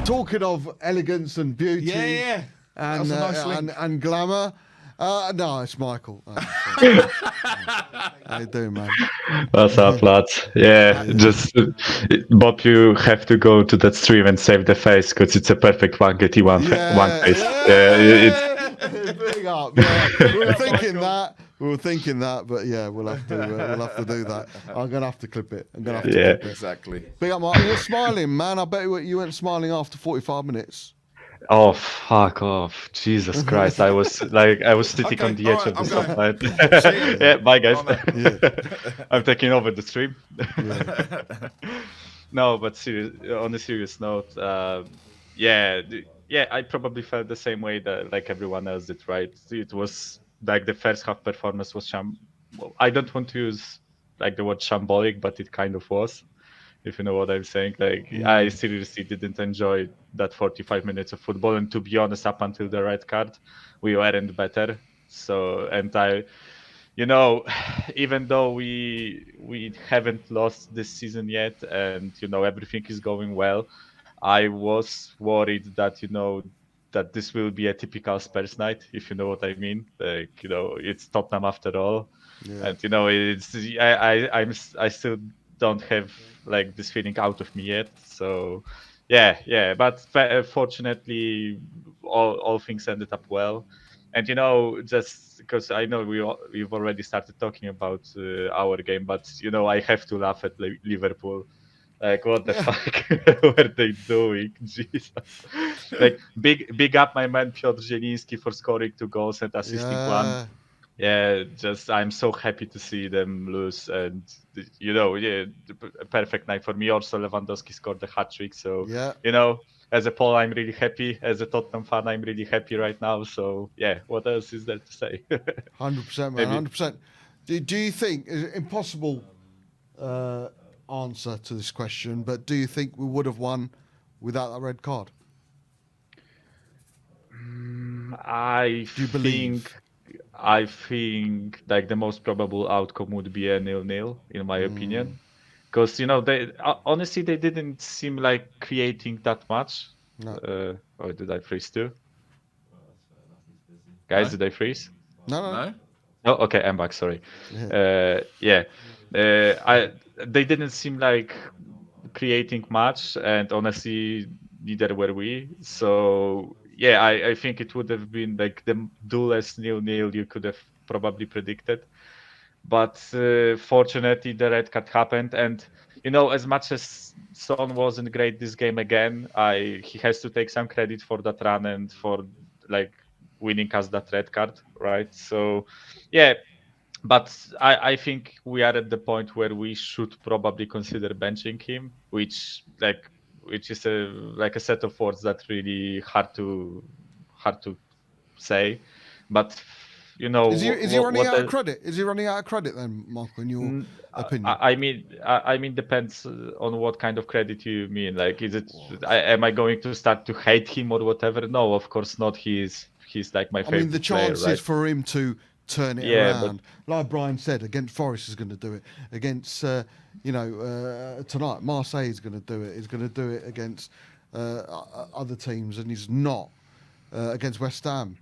talking of elegance and beauty, Yeah. That was a nice link. and glamour. No, it's Michael. How you doing, man? What's up, lads? Yeah, just Bob, you have to go to that stream and save the face because it's a perfect wankety one face. Big up. Yeah. We were thinking that, but yeah, we'll have to do that. I'm gonna have to clip it. Clip it. Exactly. Big up, Mark. You're smiling, man. I bet you weren't smiling after 45 minutes. Oh, fuck off. Jesus Christ. I was sitting on the edge of the sofa. Yeah, bye guys. I'm taking over the stream. No, but on a serious note, I probably felt the same way that like everyone else did, right? It was like the first half performance was I don't want to use like the word shambolic, but it kind of was. If you know what I'm saying. Like, I seriously didn't enjoy that 45 minutes of football. And to be honest, up until the red card, we weren't better. So, and even though we haven't lost this season yet, and everything is going well, I was worried that that this will be a typical Spurs night, if you know what I mean. Like, it's Tottenham after all, and it's I still don't have like this feeling out of me yet. So but fortunately all things ended up well. And just because I know we've already started talking about our game, but I have to laugh at Liverpool. Like, what the fuck were they doing? Jesus. Like, big up my man Piotr Zieliński for scoring 2 goals and assisting one. Yeah, just I'm so happy to see them lose, and a perfect night for me. Also, Lewandowski scored the hat trick, so as a Pole, I'm really happy. As a Tottenham fan, I'm really happy right now. So yeah, what else is there to say? 100%, man, 100%. Do you think is it impossible answer to this question? But do you think we would have won without that red card? I think like the most probable outcome would be a 0-0 in my opinion, because they honestly they didn't seem like creating that much. No. Or did I freeze too? Guys, did I freeze? No. Oh, okay, I'm back. Sorry. They didn't seem like creating much, and honestly, neither were we. So yeah, I think it would have been like the duelest 0-0 you could have probably predicted. But fortunately, the red card happened, and as much as Son wasn't great this game again, he has to take some credit for that run and for like winning us that red card, right? So yeah, but I think we are at the point where we should probably consider benching him, which is a set of words that really hard to say, but is he running out of credit? Is he running out of credit then, Mark? In your opinion, I mean, depends on what kind of credit you mean. Like, is it? Am I going to start to hate him or whatever? No, of course not. He's like my favorite. I mean, the chances player, right? for him to turn it around, like Brian said, against Forest is going to do it. Against tonight, Marseille is going to do it. He's going to do it against other teams, and he's not against West Ham.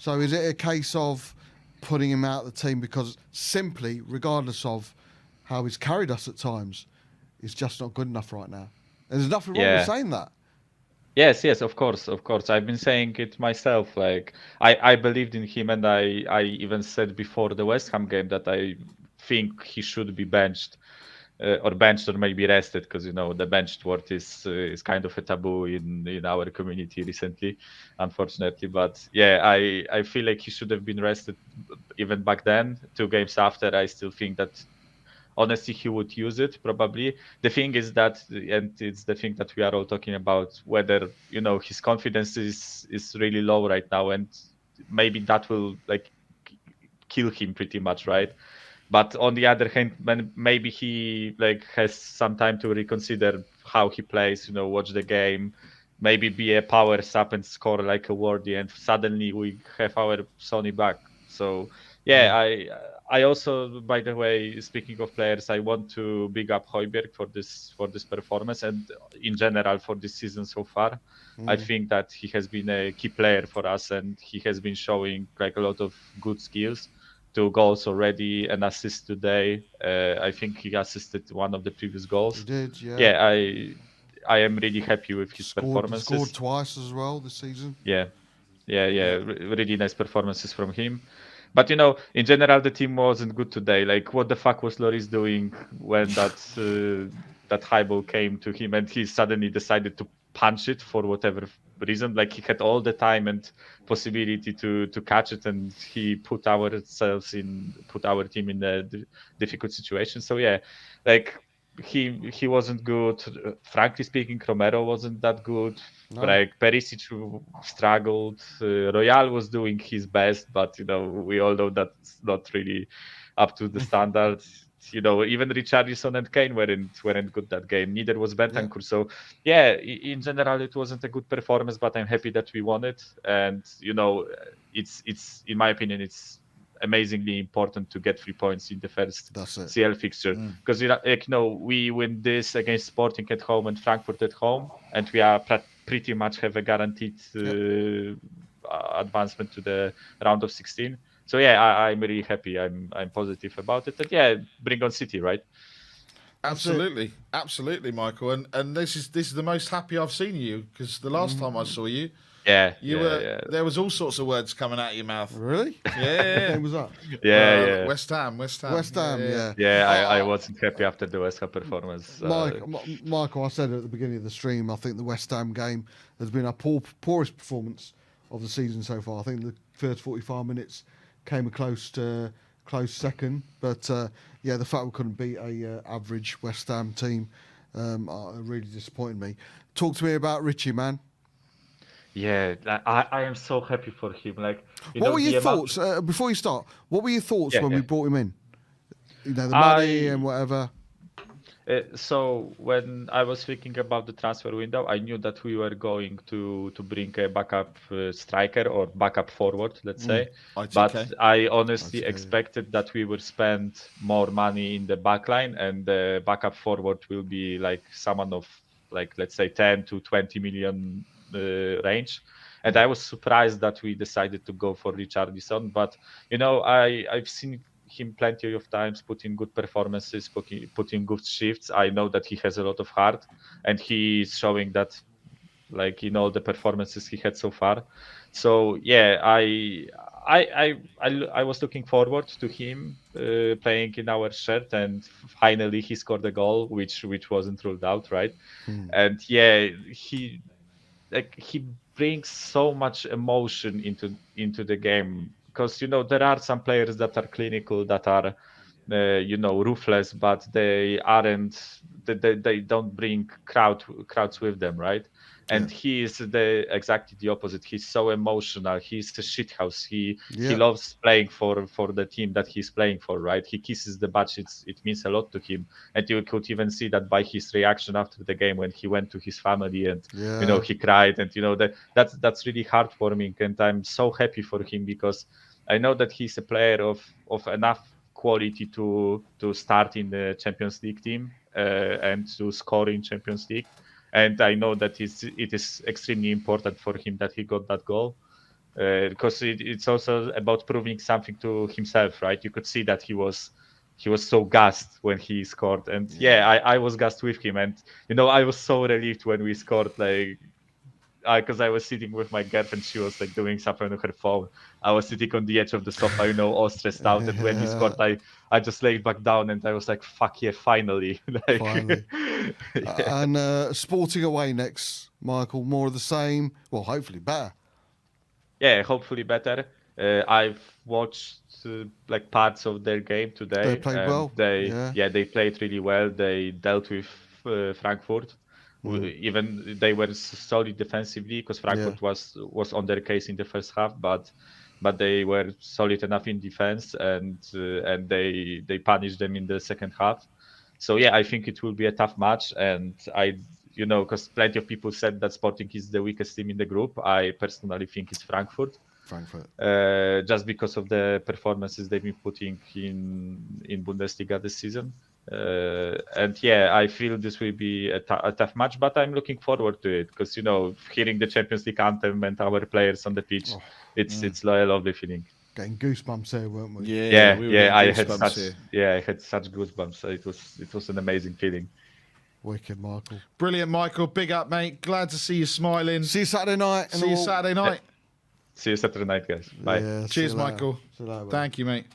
So is it a case of putting him out of the team because simply, regardless of how he's carried us at times, he's just not good enough right now? And there's nothing wrong with saying that. Yes, of course. I've been saying it myself. Like, I believed in him, and I even said before the West Ham game that I think he should be benched. Or maybe rested, because the benched word is kind of a taboo in our community recently, unfortunately. But yeah, I feel like he should have been rested even back then. 2 games after, I still think that honestly he would use it probably. The thing is that, and it's the thing that we are all talking about, whether his confidence is really low right now, and maybe that will like kill him pretty much, right? But on the other hand, maybe he like has some time to reconsider how he plays, watch the game, maybe be a power sub and score like a worthy, and suddenly we have our Sonny back. So yeah, I also, by the way, speaking of players, I want to big up Højbjerg for this performance and in general for this season so far. I think that he has been a key player for us, and he has been showing like a lot of good skills. 2 goals already, an assist today. I think he assisted one of the previous He goals. did, yeah. Yeah, I am really happy with his performances. Scored twice as well this season. Yeah, really nice performances from him. But in general, the team wasn't good today. Like, what the fuck was Loris doing when that high ball came to him, and he suddenly decided to punch it for whatever reason? Like, he had all the time and possibility to catch it, and he put our team in a difficult situation. So yeah, like he wasn't good. Frankly speaking, Romero wasn't that good. No. Like Perisic struggled. Royal was doing his best, but we all know that's not really up to the standards. Even Richarlison and Kane weren't good that game. Neither was Bentancur. Yeah. So yeah, in general, it wasn't a good performance, but I'm happy that we won it. And it's in my opinion, it's amazingly important to get 3 points in the first CL fixture, because we win this against Sporting at home and Frankfurt at home, and we are pretty much have a guaranteed advancement to the round of 16. So yeah, I'm really happy. I'm positive about it, and yeah, bring on City, right? Absolutely, Michael. And this is the most happy I've seen you, because the last time I saw you, yeah. There was all sorts of words coming out of your mouth. Really? Yeah. What game was that? Yeah. West Ham. Yeah. Yeah, I wasn't happy after the West Ham performance. Michael, I said at the beginning of the stream, I think the West Ham game has been our poorest performance of the season so far. I think the first 45 minutes came a close second, but yeah, the fact we couldn't beat a average West Ham team really disappointed me. Talk to me about Richie, man. Yeah, I am so happy for him. Like, what were your thoughts before you start? What were your thoughts when we brought him in? The money and whatever. So when I was thinking about the transfer window, I knew that we were going to bring a backup striker or backup forward, let's say. But I honestly expected that we would spend more money in the backline, and the backup forward will be like someone of, like, let's say 10 to 20 million range. And I was surprised that we decided to go for Richarlison. But I've seen him plenty of times put in good performances, put in good shifts. I know that he has a lot of heart, and he is showing that, like, in all the performances he had so far. So yeah, I was looking forward to him playing in our shirt, and finally he scored a goal, which wasn't ruled out, right? And yeah, he brings so much emotion into the game, because there are some players that are clinical, that are ruthless, but they aren't, they don't bring crowds with them, right? And he is exactly the opposite. He's so emotional. He's a shithouse. He loves playing for the team that he's playing for, right? He kisses the badge. It means a lot to him. And you could even see that by his reaction after the game, when he went to his family and he cried, and that's really heartwarming. And I'm so happy for him, because I know that he's a player of enough quality to start in the Champions League team and to score in Champions League. And I know that it is extremely important for him that he got that goal, because it's also about proving something to himself, right? You could see that he was so gassed when he scored, and I was gassed with him, and I was so relieved when we scored, like, because I was sitting with my girlfriend. She was like doing something on her phone. I was sitting on the edge of the sofa, all stressed out. And when he scored, I just laid back down, and I was like, "Fuck yeah, finally!" Finally. And Sporting away next, Michael. More of the same. Well, hopefully better. Yeah, hopefully better. I've watched like parts of their game today. They played well. They played really well. They dealt with Frankfurt. Even they were solid defensively, because Frankfurt was on their case in the first half, but they were solid enough in defense, and they punished them in the second half. So yeah, I think it will be a tough match, and because plenty of people said that Sporting is the weakest team in the group. I personally think it's Frankfurt. Frankfurt. just because of the performances they've been putting in Bundesliga this season. And yeah, I feel this will be a tough match, but I'm looking forward to it because, you know, hearing the Champions League anthem and our players on the pitch, it's a lovely feeling. Getting goosebumps there, weren't we? Yeah, we were getting I had goosebumps I had such goosebumps. It was an amazing feeling. Wicked, Michael. Brilliant, Michael. Big up, mate. Glad to see you smiling. See you Saturday night. See you Saturday night. See you Saturday night, guys. Bye. Yeah, Cheers, Michael. See you later, Thank you, mate.